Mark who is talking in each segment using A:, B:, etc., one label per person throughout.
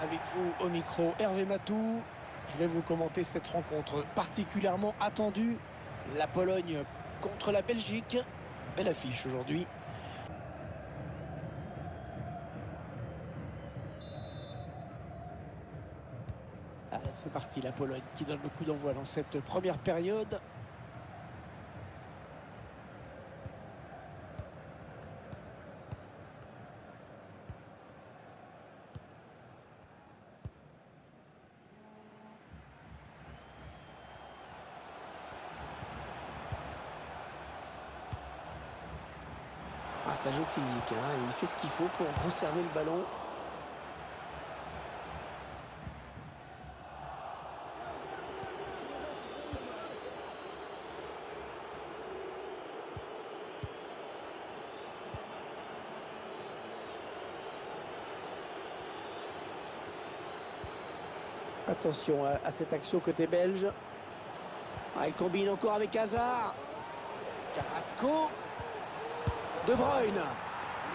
A: Avec vous au micro, Hervé Matou. Je vais vous commenter cette rencontre particulièrement attendue. La Pologne contre la Belgique. Belle affiche aujourd'hui. Allez, c'est parti, la Pologne qui donne le coup d'envoi dans cette première période. Ah, ça joue physique, hein. Il fait ce qu'il faut pour conserver le ballon. Attention à cette action côté belge. Ah, il combine encore avec Hazard. Carrasco. De Bruyne.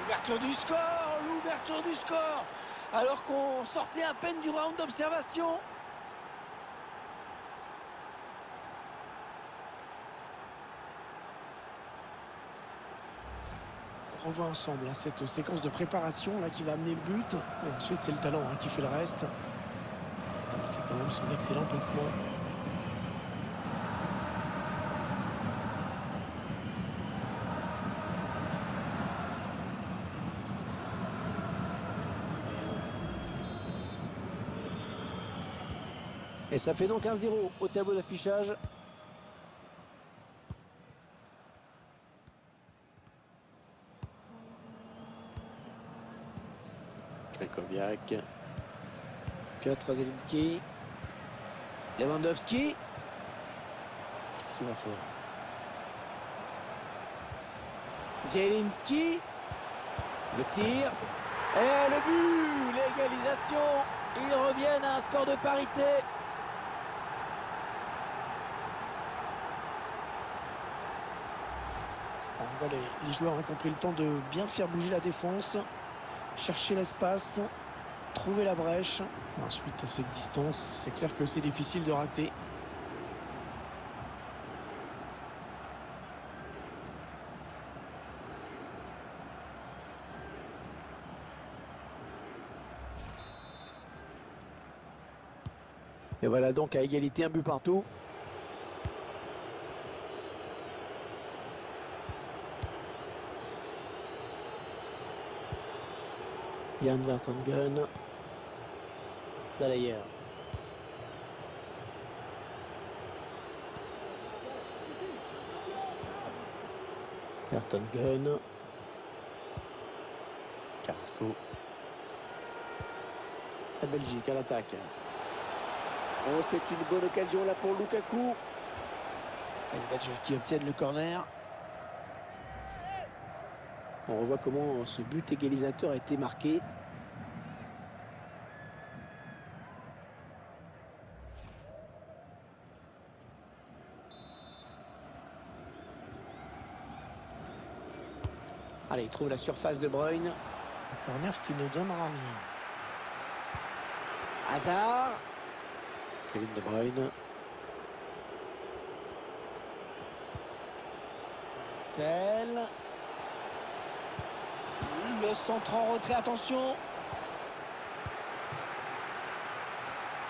A: L'ouverture du score. Alors qu'on sortait à peine du round d'observation. On revoit ensemble cette séquence de préparation là qui va amener le but. Et ensuite c'est le talent qui fait le reste. C'est quand même son excellent placement. Et ça fait donc 1-0 au tableau d'affichage. Krychowiak. Piotr Zielinski. Lewandowski. Qu'est-ce qu'il va faire? Zielinski. Le tir. Et le but! L'égalisation. Ils reviennent à un score de parité. On voit les joueurs ont compris le temps de bien faire bouger la défense, chercher l'espace, trouver la brèche. Ensuite, à cette distance, c'est clair que c'est difficile de rater. Et voilà donc à égalité, un but partout. Jan Vertonghen. D'ailleurs. Vertonghen. Carrasco. La Belgique à l'attaque. Oh, c'est une bonne occasion là pour Lukaku. Les Belges qui obtiennent le corner. On revoit comment ce but égalisateur a été marqué. Allez, il trouve la surface de Bruyne. Un corner qui ne donnera rien. Hazard. Kevin De Bruyne. Axel. Le centre en retrait, attention.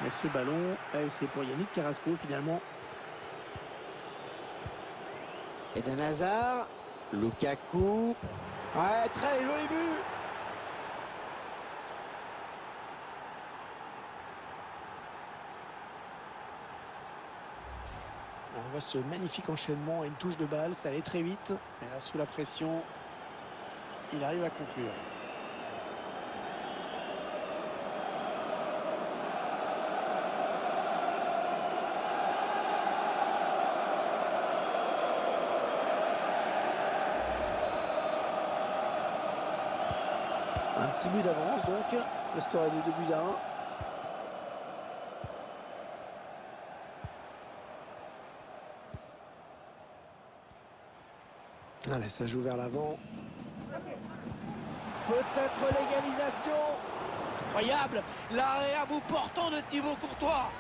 A: Mais ce ballon, c'est pour Yannick Carrasco finalement. Eden Hazard. Lukaku. Ouais, très joli but. On voit ce magnifique enchaînement et une touche de balle, ça allait très vite. Et là, sous la pression, il arrive à conclure. Un petit but d'avance donc. Le score est de 2-1. Allez, ça joue vers l'avant. Peut-être l'égalisation. incroyable. L'arrêt à bout portant de Thibaut Courtois.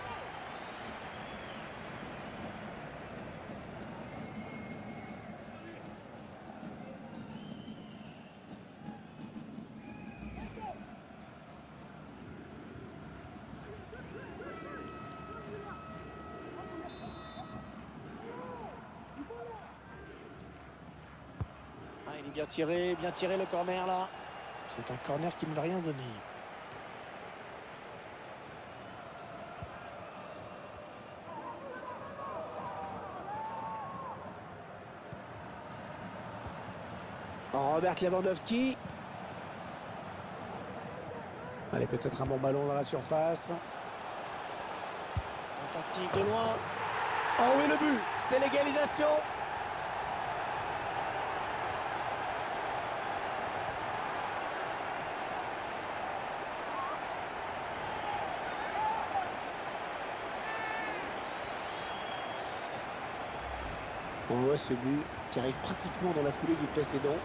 A: Ah, il est bien tiré le corner là. C'est un corner qui ne va rien donner. Robert Lewandowski. Allez, peut-être un bon ballon dans la surface. Tentative de loin. Oh oui, le but, c'est l'égalisation. On voit ce but qui arrive pratiquement dans la foulée du précédent.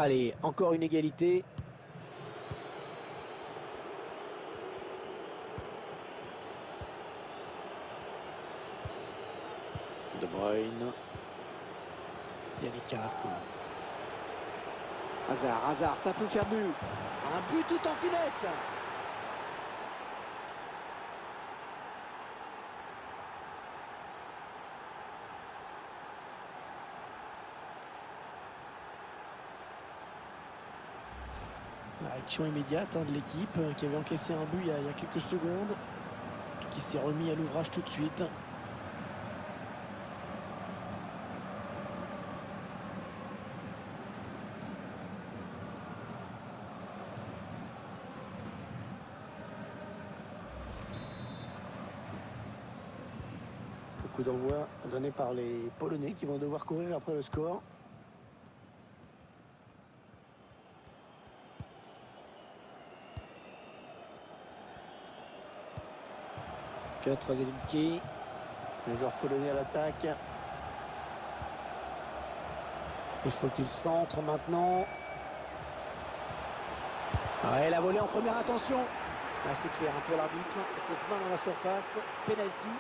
A: Allez, encore une égalité. De Bruyne. Yannick Carrasco. Hazard, ça peut faire but. Un but tout en finesse. La réaction immédiate de l'équipe qui avait encaissé un but il y a quelques secondes et qui s'est remis à l'ouvrage tout de suite. Le coup d'envoi donné par les Polonais qui vont devoir courir après le score. Piotr Zielinski, le joueur polonais à l'attaque. Il faut qu'il centre maintenant. Ouais, la volée en première intention. Ah, c'est clair pour l'arbitre. Cette main dans la surface. Penalty.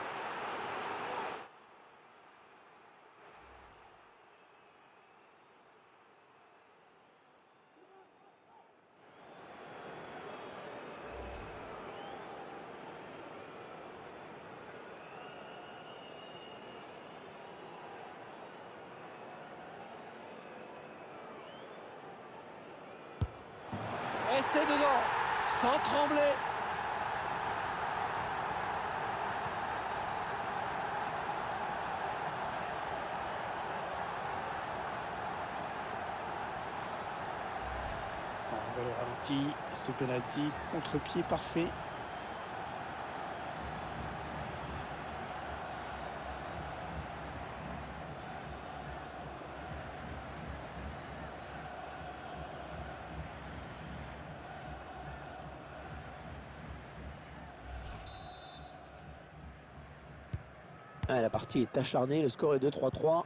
A: Et c'est dedans, sans trembler. On va le ralenti, ce penalty, contre-pied parfait. Ah, la partie est acharnée, le score est de 3-3.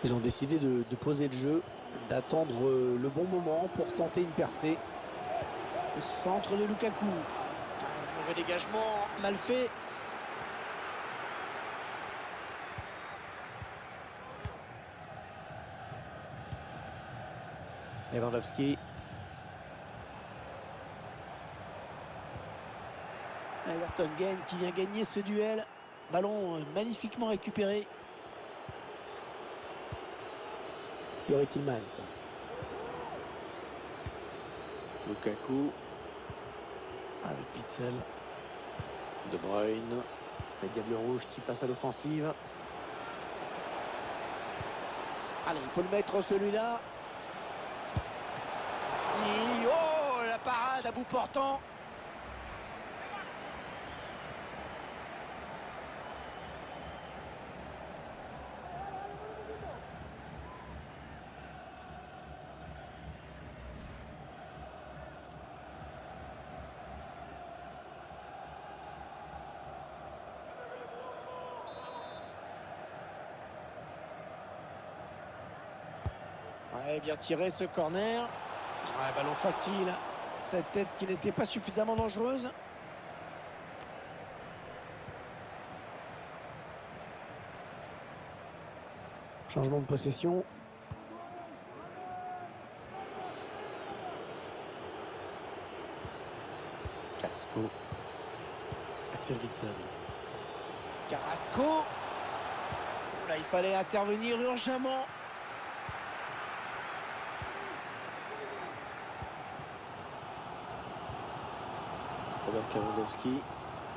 A: Ils ont décidé de poser le jeu, d'attendre le bon moment pour tenter une percée. Le centre de Lukaku. Un mauvais dégagement, mal fait. Lewandowski. Vertonghen qui vient gagner ce duel. Ballon magnifiquement récupéré. Yuri Tillmans. Lukaku. Avec Witsel. De Bruyne. Les Diables Rouges qui passent à l'offensive. Allez, il faut le mettre celui-là. Oh, la parade l'escalade à bout portant. Ouais, bien tiré ce corner. Ouais, ballon facile. Cette tête qui n'était pas suffisamment dangereuse. Changement de possession. Carrasco. Axel Witsel. Carrasco. Là, il fallait intervenir urgemment. Robert Lewandowski.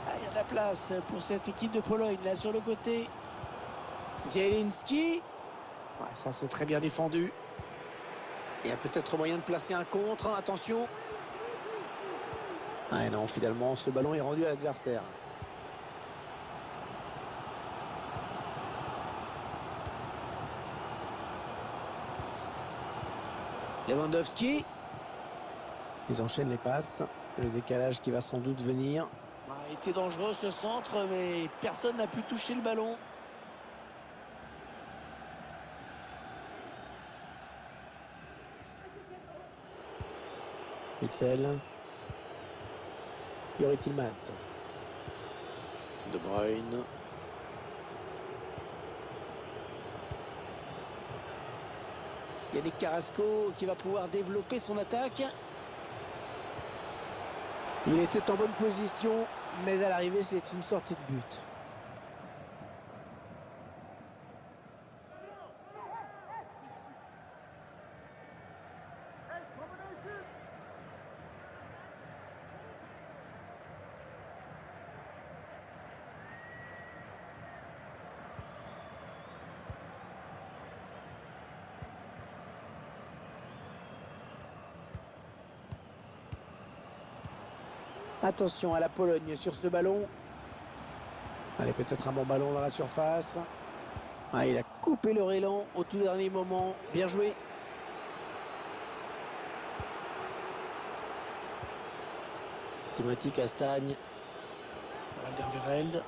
A: Ah, il y a de la place pour cette équipe de Pologne, là, sur le côté. Zielinski. Ouais, ça, c'est très bien défendu. Il y a peut-être moyen de placer un contre. Attention. Ah non, finalement, ce ballon est rendu à l'adversaire. Lewandowski. Ils enchaînent les passes. Le décalage qui va sans doute venir. Il était dangereux ce centre, mais personne n'a pu toucher le ballon. Witsel. Youri Tillmans. De Bruyne. Yannick Carrasco qui va pouvoir développer son attaque. Il était en bonne position, mais à l'arrivée, c'est une sortie de but. Attention à la Pologne sur ce ballon. Allez, peut-être un bon ballon dans la surface. Ah, il a coupé leur élan au tout dernier moment. Bien joué. Timothy Castagne. Alderweireld.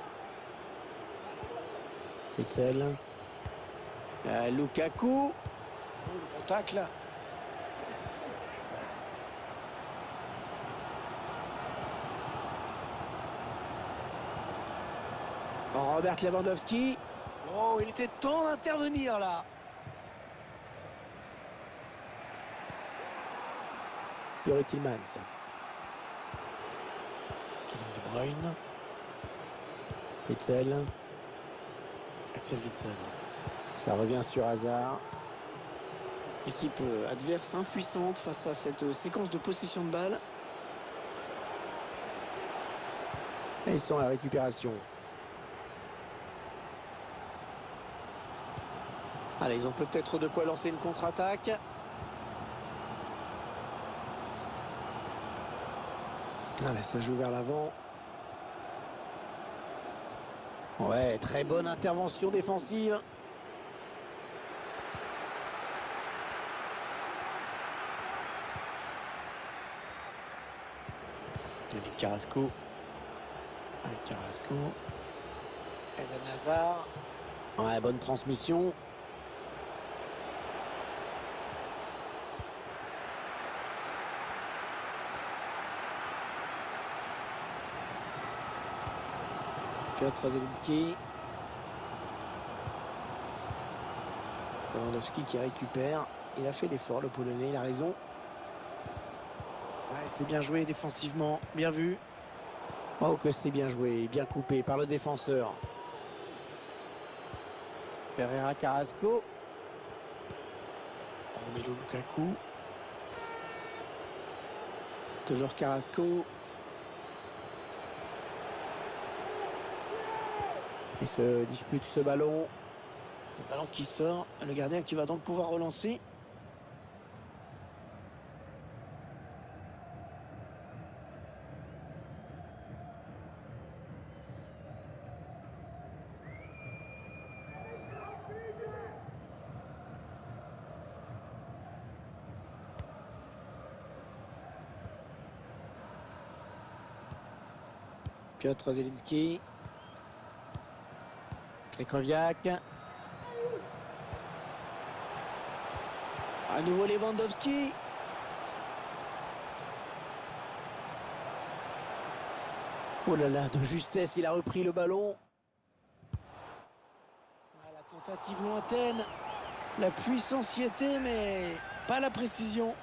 A: Witsel. Lukaku. Oh, le bon tacle. Robert Lewandowski. Oh, il était temps d'intervenir là. Youri Tillmans. Kevin De Bruyne. Witsel. Axel Witsel. Ça revient sur Hazard. Équipe adverse impuissante face à cette séquence de possession de balle. Et ils sont à la récupération. Allez, ils ont peut-être de quoi lancer une contre-attaque. Allez, ça joue vers l'avant. Ouais, très bonne intervention défensive. Yannick Carrasco. Avec Carrasco. Eden Hazard. Ouais, bonne transmission. Piotr Zielinski. Lewandowski qui récupère. Il a fait l'effort, le Polonais, il a raison. Ouais, c'est bien joué défensivement, bien vu. Oh, que c'est bien joué, bien coupé par le défenseur. Pereira Carrasco. Romelu Lukaku. Toujours Carrasco. Il se dispute ce ballon. Le ballon qui sort. Le gardien qui va donc pouvoir relancer. Piotr Zielinski. Krychowiak. À nouveau Lewandowski. Oh là là, de justesse, il a repris le ballon. La tentative lointaine. La puissance y était, mais pas la précision.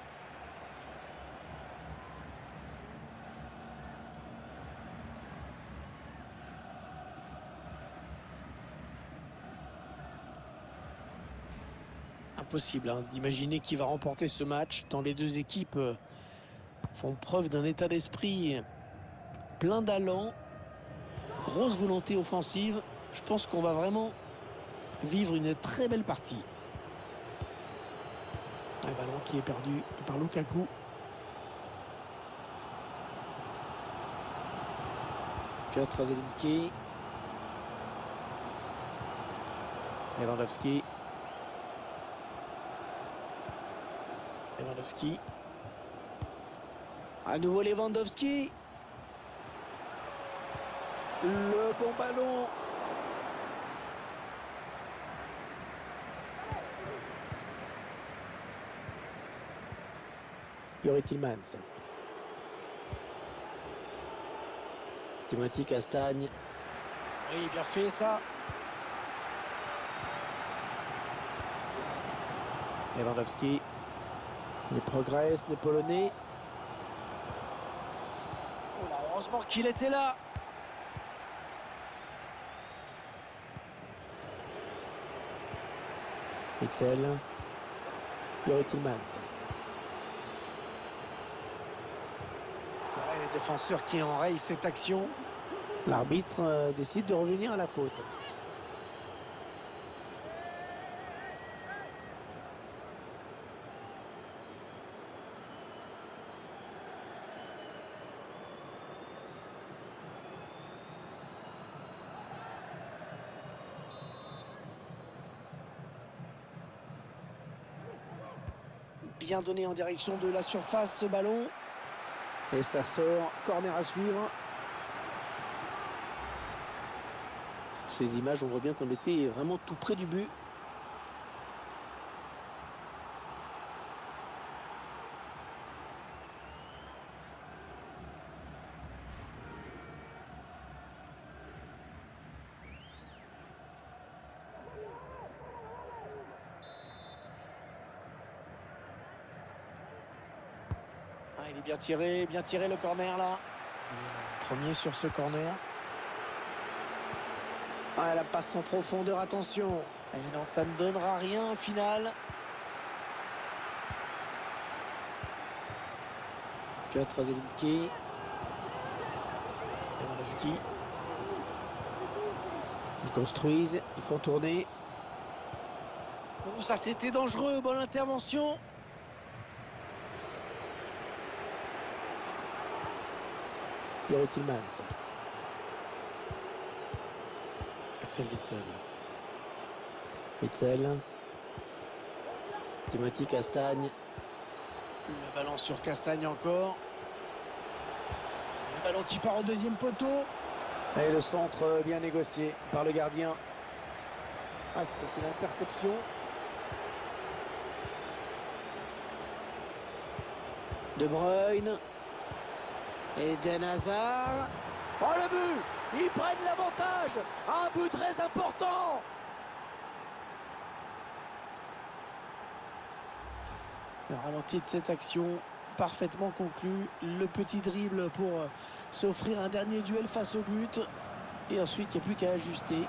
A: Impossible d'imaginer qui va remporter ce match, tant les deux équipes font preuve d'un état d'esprit plein d'allant, grosse volonté offensive. Je pense qu'on va vraiment vivre une très belle partie. Un ballon qui est perdu par Lukaku. Piotr Zielinski. Lewandowski. Lewandowski. À nouveau Lewandowski. Le bon ballon. Yuri Tillmans. Timothy Castagne. Oui, bien fait ça. Lewandowski. Il progresse, les Polonais. Oh là, heureusement qu'il était là. Witzel. Yuri Tillmans. Ouais, le défenseur qui enraye cette action. L'arbitre décide de revenir à la faute. Bien donné en direction de la surface ce ballon. Et ça sort, corner à suivre. Sur ces images, on voit bien qu'on était vraiment tout près du but. Ah, il est bien tiré le corner là. Premier sur ce corner. Ah, la passe en profondeur, attention. Et non, ça ne donnera rien au final. Piotr Zielinski. Lewandowski. Ils construisent, ils font tourner. Oh, ça c'était dangereux, bonne intervention. Yuri Tillmans. Axel Witzel. Witzel. Timothy Castagne. Le ballon sur Castagne encore. Le ballon qui part au deuxième poteau. Et le centre bien négocié par le gardien. Ah, c'est une interception. De Bruyne. Eden Hazard. Oh, le but! Ils prennent l'avantage. Un but très important. Le ralenti de cette action parfaitement conclu. Le petit dribble pour s'offrir un dernier duel face au but. Et ensuite, il n'y a plus qu'à ajuster.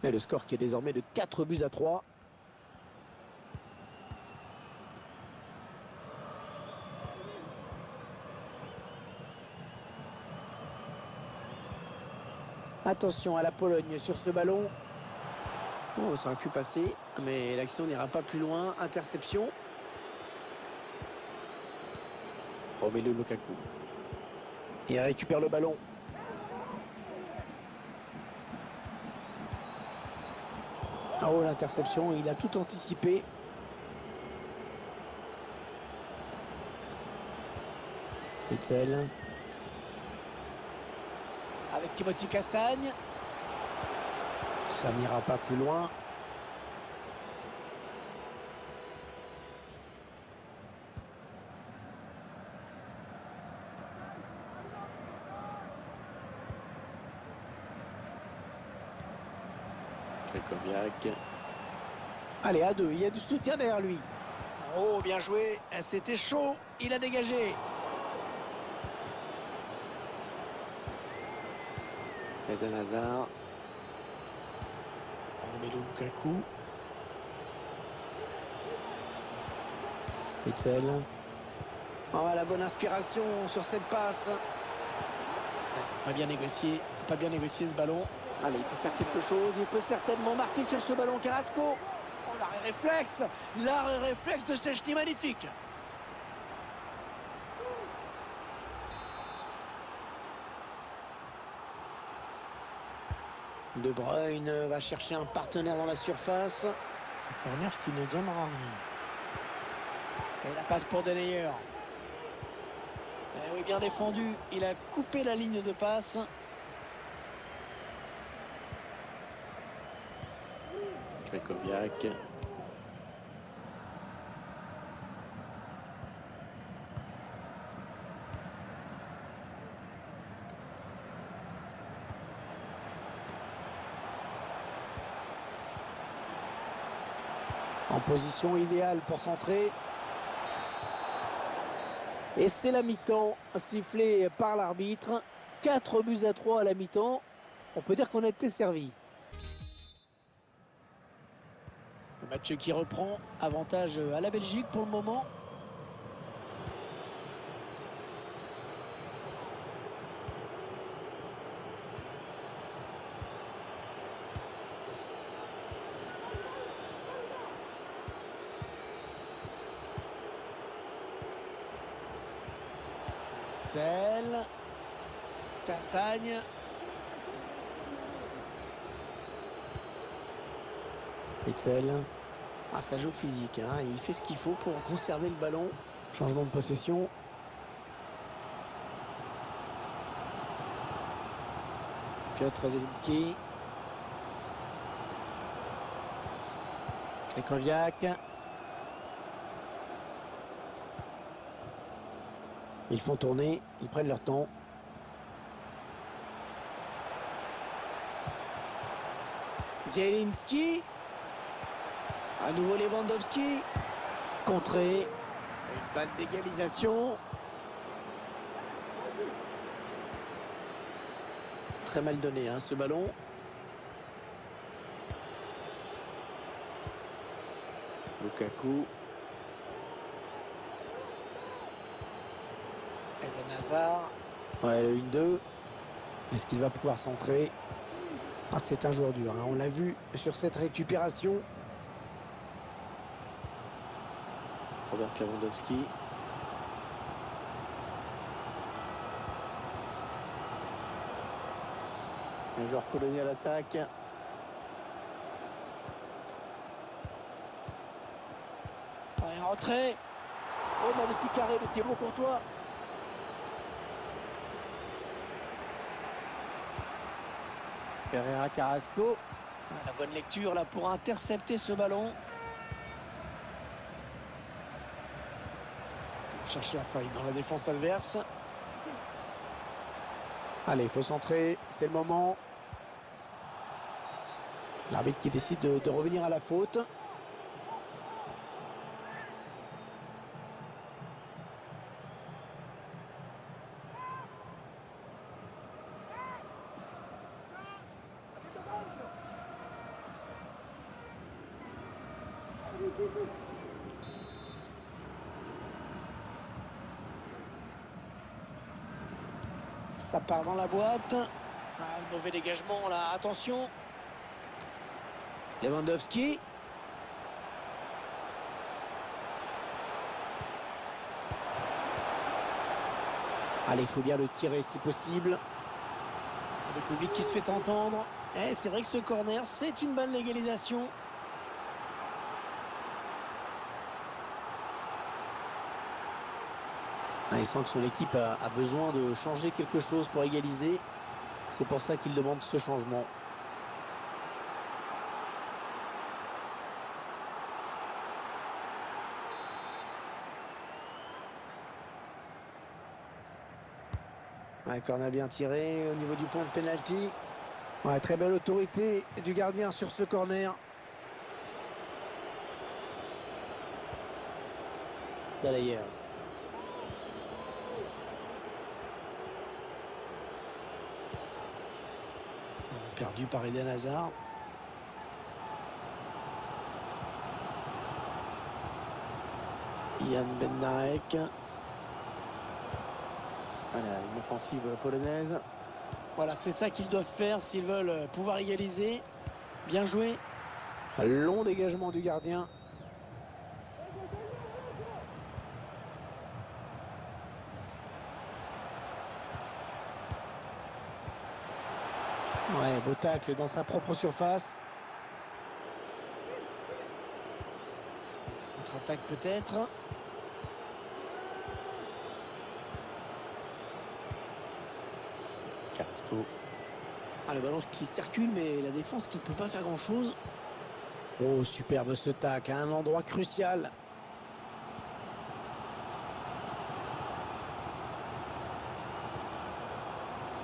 A: Et le score qui est désormais de 4-3. Attention à la Pologne sur ce ballon. Oh, ça aurait pu passer, mais l'action n'ira pas plus loin. Interception. Romelu Lukaku. Il récupère le ballon. Oh, l'interception, il a tout anticipé. Witzel. Avec Timothy Castagne. Ça n'ira pas plus loin. Krychowiak. Allez, à deux, il y a du soutien derrière lui. Oh, bien joué, c'était chaud, il a dégagé. Eden Hazard. Romelu Lukaku. Witzel. Oh, la bonne inspiration sur cette passe. Pas bien négocié ce ballon. Allez, il peut faire quelque chose, il peut certainement marquer sur ce ballon. Carrasco. Oh, l'arrêt réflexe de Szczęsny, magnifique. De Bruyne va chercher un partenaire dans la surface. Un corner qui ne donnera rien. Et la passe pour Denayer. Eh oui, bien défendu. Il a coupé la ligne de passe. Krychowiak. En position idéale pour centrer. Et c'est la mi-temps sifflée par l'arbitre. 4-3 à la mi-temps. On peut dire qu'on a été servi. Le match qui reprend. Avantage à la Belgique pour le moment. Witzel. Castagne. Witzel. Ah, ça joue physique, hein. Il fait ce qu'il faut pour conserver le ballon. Changement de possession. Piotr Zielinski. Krychowiak. Ils font tourner, ils prennent leur temps. Zielinski. À nouveau Lewandowski. Contré. Une balle d'égalisation. Très mal donné, hein, ce ballon. Lukaku. Eden Hazard. Ouais, le 1-2. Est-ce qu'il va pouvoir centrer? Ah, c'est un joueur dur, hein. On l'a vu sur cette récupération. Robert Lewandowski. Un joueur polonais à l'attaque. Un retrait. Oh, magnifique arrêt de Thibaut Courtois. Herrera Carrasco. La bonne lecture là pour intercepter ce ballon. Chercher la faille dans la défense adverse. Allez, il faut centrer, c'est le moment. L'arbitre qui décide de revenir à la faute. Ça part dans la boîte. Ah, le mauvais dégagement là, attention. Lewandowski. Allez, il faut bien le tirer si possible. Le public qui se fait entendre. Et c'est vrai que ce corner, c'est une bonne légalisation. Ah, il sent que son équipe a besoin de changer quelque chose pour égaliser. C'est pour ça qu'il demande ce changement. Un corner bien tiré au niveau du point de pénalty. Ouais, très belle autorité du gardien sur ce corner. D'ailleurs. Perdu par Eden Hazard. Jan Bednarek. Voilà, une offensive polonaise. Voilà, c'est ça qu'ils doivent faire s'ils veulent pouvoir égaliser. Bien joué. Un long dégagement du gardien. Ouais, beau tacle dans sa propre surface. Contre-attaque peut-être. Carrasco. Ah, le ballon qui circule, mais la défense qui ne peut pas faire grand-chose. Oh, superbe ce tacle, à un endroit crucial.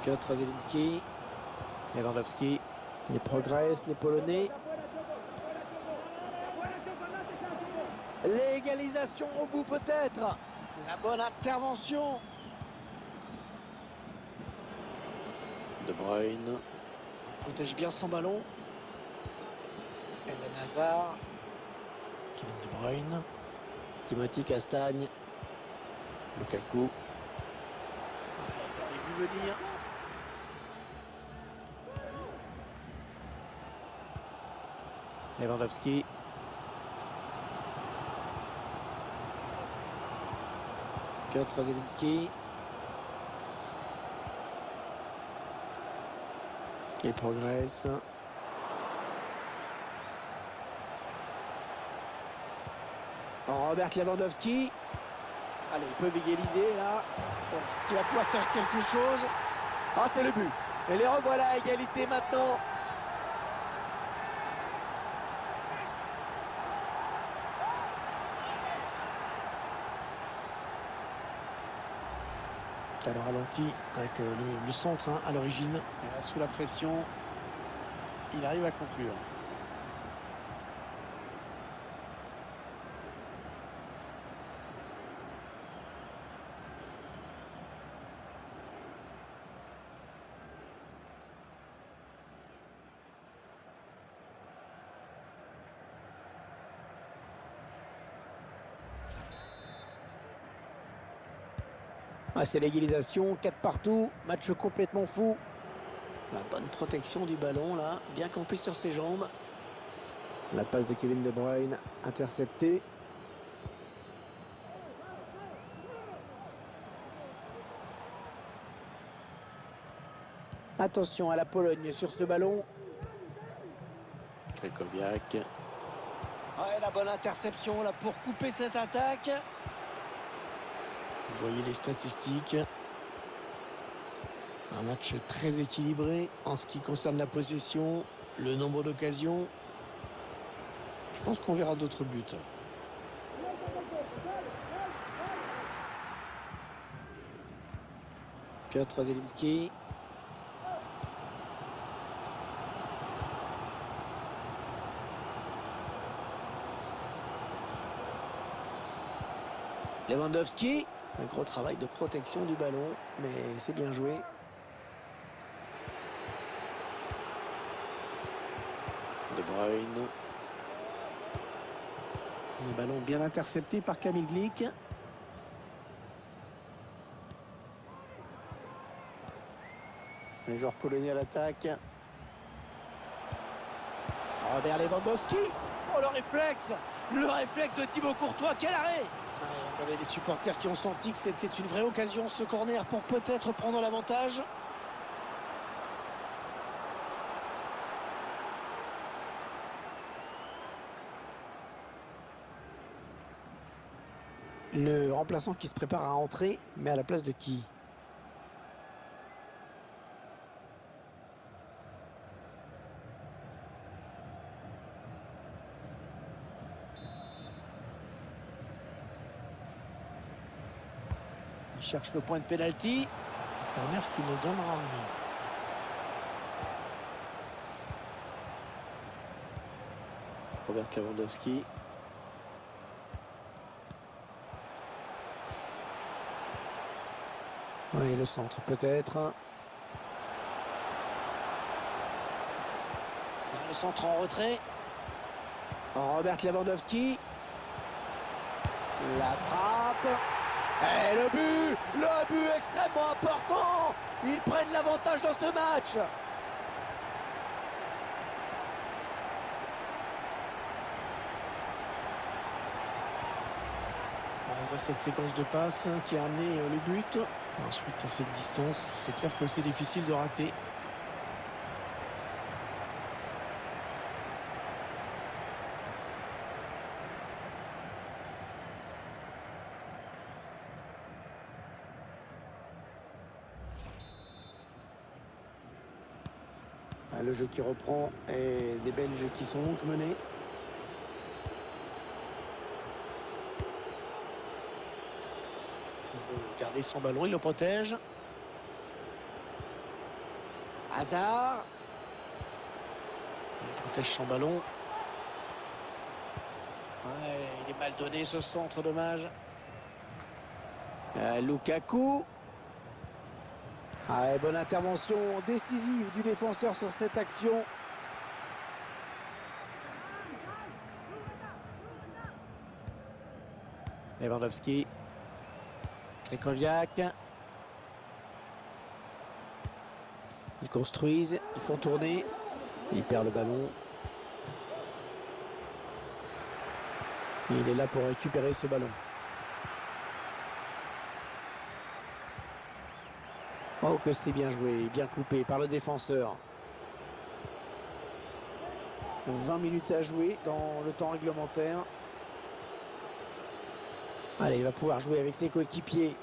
A: Piotr Zielinski. Lewandowski. Ils progressent, les Polonais. L'égalisation au bout peut-être. La bonne intervention. De Bruyne. Il protège bien son ballon. Eden Hazard. Kevin De Bruyne. Timothy Castagne. Lukaku. Il avait vu venir. Lewandowski. Piotr Zielinski. Il progresse. Robert Lewandowski. Allez, ils peuvent égaliser là. Est-ce qu'il va pouvoir faire quelque chose? Ah, c'est le but. Et les revoilà à égalité maintenant. Alors ralenti avec le centre à l'origine. Sous la pression, il arrive à conclure. Ah, c'est l'égalisation, 4 partout, match complètement fou. La bonne protection du ballon là, bien campé sur ses jambes. La passe de Kevin De Bruyne interceptée. Attention à la Pologne sur ce ballon. Krychowiak. Ouais, la bonne interception là pour couper cette attaque. Vous voyez les statistiques. Un match très équilibré en ce qui concerne la possession, le nombre d'occasions. Je pense qu'on verra d'autres buts. Piotr Zielinski. Lewandowski. Un gros travail de protection du ballon, mais c'est bien joué. De Bruyne. Le ballon bien intercepté par Kamil Glik. Les joueurs polonais à l'attaque. Robert Lewandowski.
B: Oh, le réflexe de Thibaut Courtois, quel arrêt!
A: On avait des supporters qui ont senti que c'était une vraie occasion, ce corner, pour peut-être prendre l'avantage. Le remplaçant qui se prépare à entrer, mais à la place de qui?
B: Il cherche le point de pénalty.
A: Corner qui ne donnera rien. Robert Lewandowski. Oui, le centre peut-être.
B: Le centre en retrait.
A: Robert Lewandowski. La frappe. Et le but extrêmement important. Ils prennent l'avantage dans ce match.
B: On voit cette séquence de passes qui a amené le but. Ensuite, à cette distance, c'est clair que c'est difficile de rater.
A: Le jeu qui reprend et des Belges qui sont donc menés.
B: Il veut garder son ballon, il le protège.
A: Hazard.
B: Il protège son ballon. Ouais, il est mal donné ce centre, dommage.
A: Lukaku. Ah, bonne intervention décisive du défenseur sur cette action. Lewandowski. Krychowiak. Ils construisent, ils font tourner. Il perd le ballon. Il est là pour récupérer ce ballon. Oh, que c'est bien joué, bien coupé par le défenseur. 20 minutes à jouer dans le temps réglementaire. Allez, il va pouvoir jouer avec ses coéquipiers.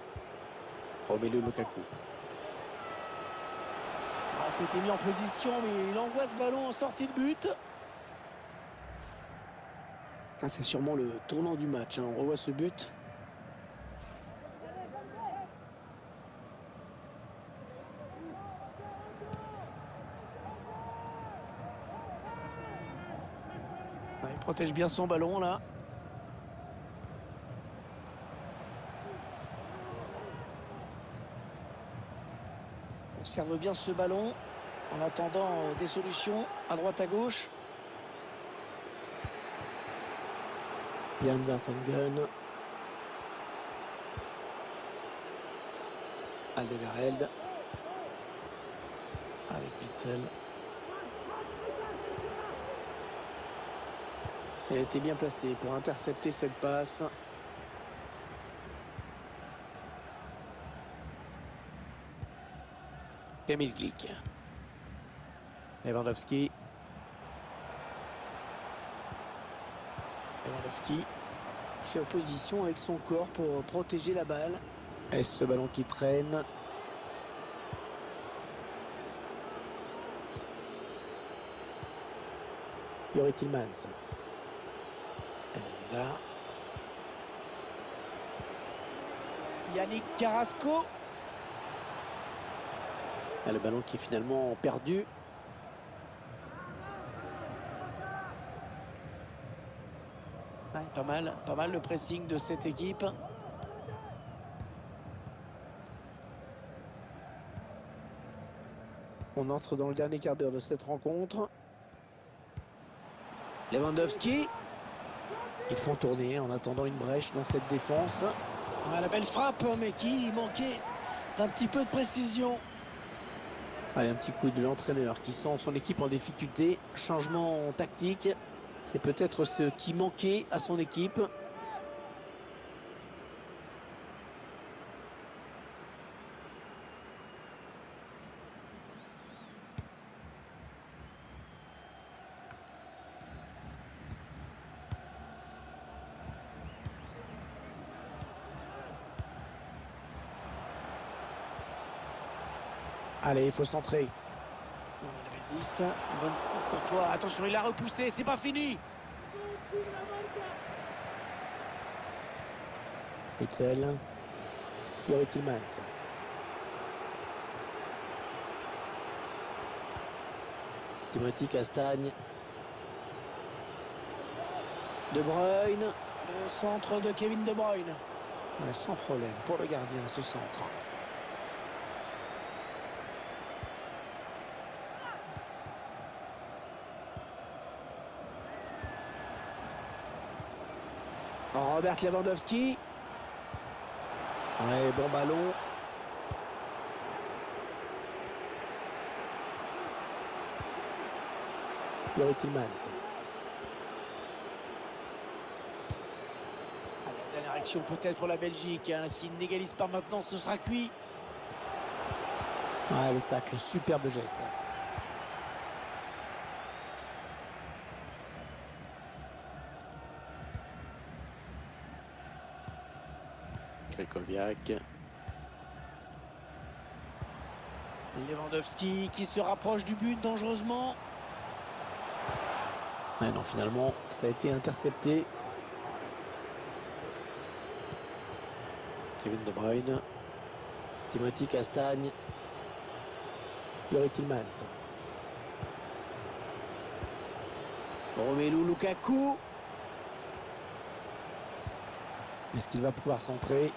A: Romelu Lukaku.
B: Ah, c'était mis en position, mais il envoie ce ballon en sortie de but.
A: Ah, c'est sûrement le tournant du match, hein. On revoit ce but.
B: Il protège bien son ballon là. On conserve bien ce ballon en attendant des solutions à droite à gauche.
A: Jan Vertonghen. Alderweireld. Avec Witsel. Elle était bien placée pour intercepter cette passe. Emil Glick. Lewandowski. Lewandowski fait opposition avec son corps pour protéger la balle. Et ce ballon qui traîne. Yuri Tillmans. Elle est là.
B: Yannick Carrasco.
A: Et le ballon qui est finalement perdu.
B: Ouais, pas mal le pressing de cette équipe.
A: On entre dans le dernier quart d'heure de cette rencontre. Lewandowski. Ils font tourner en attendant une brèche dans cette défense.
B: Ouais, la belle frappe, mais qui manquait d'un petit peu de précision.
A: Allez, un petit coup de l'entraîneur qui sent son équipe en difficulté. Changement tactique. C'est peut-être ce qui manquait à son équipe. Allez, il faut centrer.
B: Il résiste. Bonne pour Courtois. Attention, il a repoussé. C'est pas fini.
A: Witzel. Yuri Tillmans. Timothy Castagne. De Bruyne.
B: Le centre de Kevin De Bruyne.
A: Ouais, sans problème pour le gardien, ce centre. Robert Lewandowski. Ouais, bon ballon. Yuri Tillmans.
B: La dernière action peut-être pour la Belgique. Hein. S'il n'égalise pas maintenant, ce sera cuit.
A: Ah, le tacle, superbe geste. Krychowiak.
B: Lewandowski qui se rapproche du but dangereusement.
A: Ouais, non, finalement, ça a été intercepté. Kevin De Bruyne. Timothy Castagne. Yuri Tillmans. Romelu Lukaku. Est-ce qu'il va pouvoir centrer?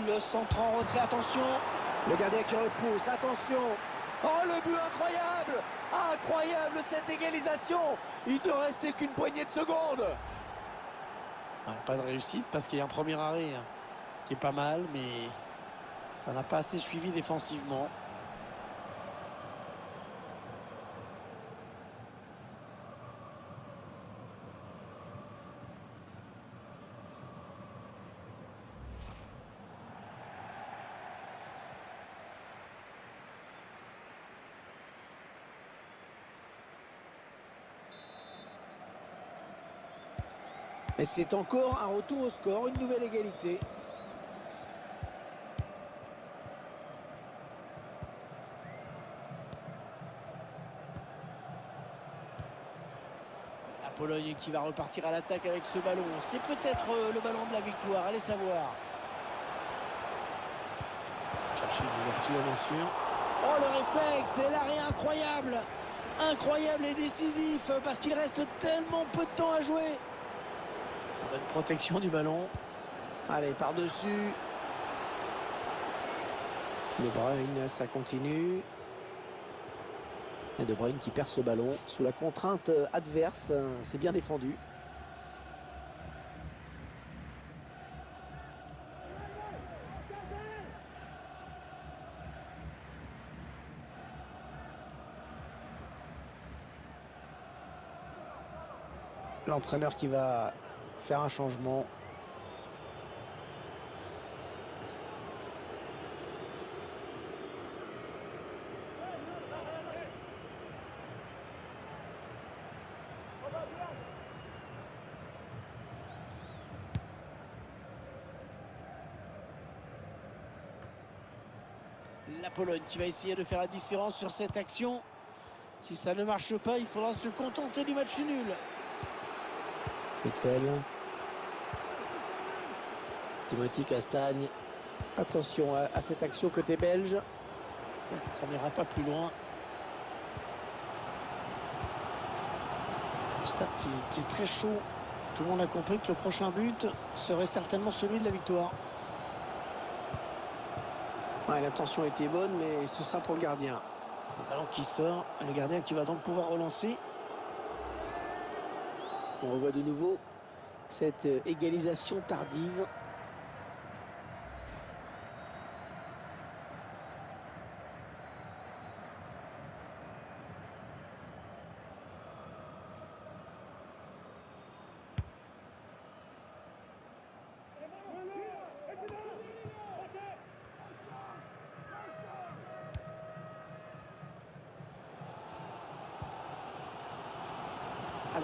B: Le centre en retrait, attention.
A: Le gardien qui repousse, attention. Oh, le but incroyable. Incroyable cette égalisation. Il ne restait qu'une poignée de secondes.
B: Ouais, pas de réussite parce qu'il y a un premier arrêt hein, qui est pas mal, mais ça n'a pas assez suivi défensivement.
A: Et c'est encore un retour au score, une nouvelle égalité.
B: La Pologne qui va repartir à l'attaque avec ce ballon. C'est peut-être le ballon de la victoire, allez savoir. Chercher une ouverture bien sûr. Oh le réflexe et l'arrêt incroyable. Incroyable et décisif parce qu'il reste tellement peu de temps à jouer. Bonne protection du ballon.
A: Allez, par-dessus. De Bruyne, ça continue. Et De Bruyne qui perd ce ballon sous la contrainte adverse. C'est bien défendu. L'entraîneur qui va faire un changement.
B: La Pologne qui va essayer de faire la différence sur cette action. Si ça ne marche pas, il faudra se contenter du match nul.
A: Witzel. Timothy Castagne. Attention à cette action côté belge.
B: Ça n'ira pas plus loin. Le stade qui est très chaud. Tout le monde a compris que le prochain but serait certainement celui de la victoire.
A: Ouais, l'intention était bonne, mais ce sera pour le gardien.
B: Le ballon qui sort, le gardien qui va donc pouvoir relancer.
A: On revoit de nouveau cette égalisation tardive.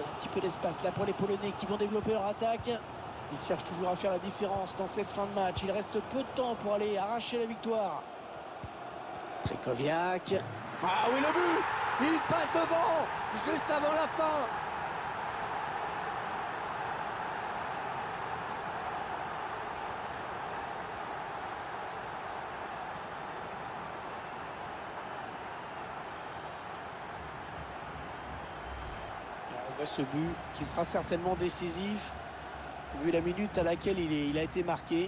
B: Allez, un petit peu d'espace là pour les Polonais qui vont développer leur attaque. Ils cherchent toujours à faire la différence dans cette fin de match. Il reste peu de temps pour aller arracher la victoire. Krychowiak. Ah oui, le but! Il passe devant, juste avant la fin. On voit ce but qui sera certainement décisif, vu la minute à laquelle il a été marqué.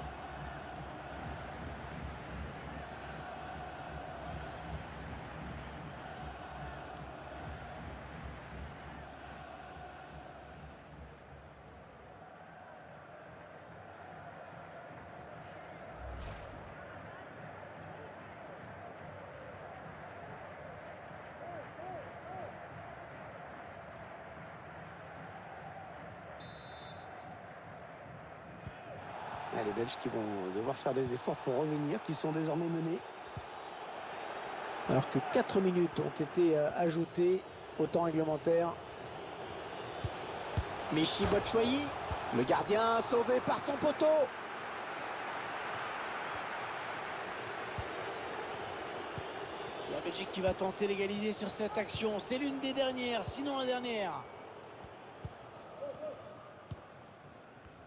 B: Les Belges qui vont devoir faire des efforts pour revenir, qui sont désormais menés. Alors que 4 minutes ont été ajoutées au temps réglementaire. Michy Batshuayi, le gardien sauvé par son poteau. La Belgique qui va tenter d'égaliser sur cette action. C'est l'une des dernières, sinon la dernière.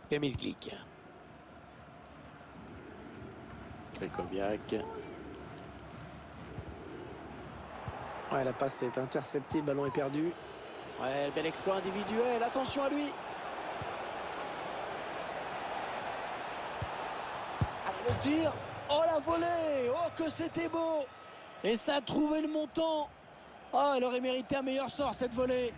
B: Kamil Glik. Krychowiak. Ouais, la passe est interceptée, le ballon est perdu. Ouais, bel exploit individuel, attention à lui. Allez, le tir. Oh, la volée. Oh, que c'était beau. Et ça a trouvé le montant. Oh, elle aurait mérité un meilleur sort, cette volée.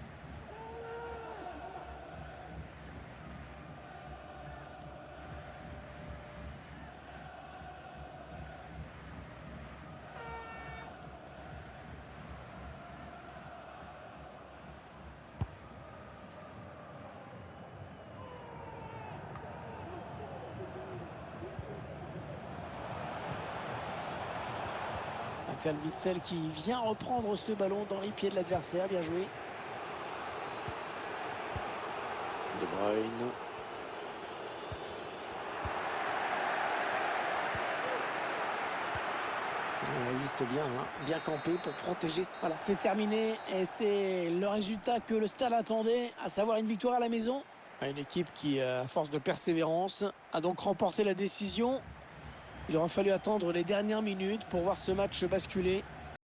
B: Axel Witsel qui vient reprendre ce ballon dans les pieds de l'adversaire. Bien joué. De Bruyne. Il résiste bien, hein. Bien campé pour protéger. Voilà, c'est terminé et c'est le résultat que le Stade attendait, à savoir une victoire à la maison. Une équipe qui, à force de persévérance, a donc remporté la décision. Il aura fallu attendre les dernières minutes pour voir ce match basculer.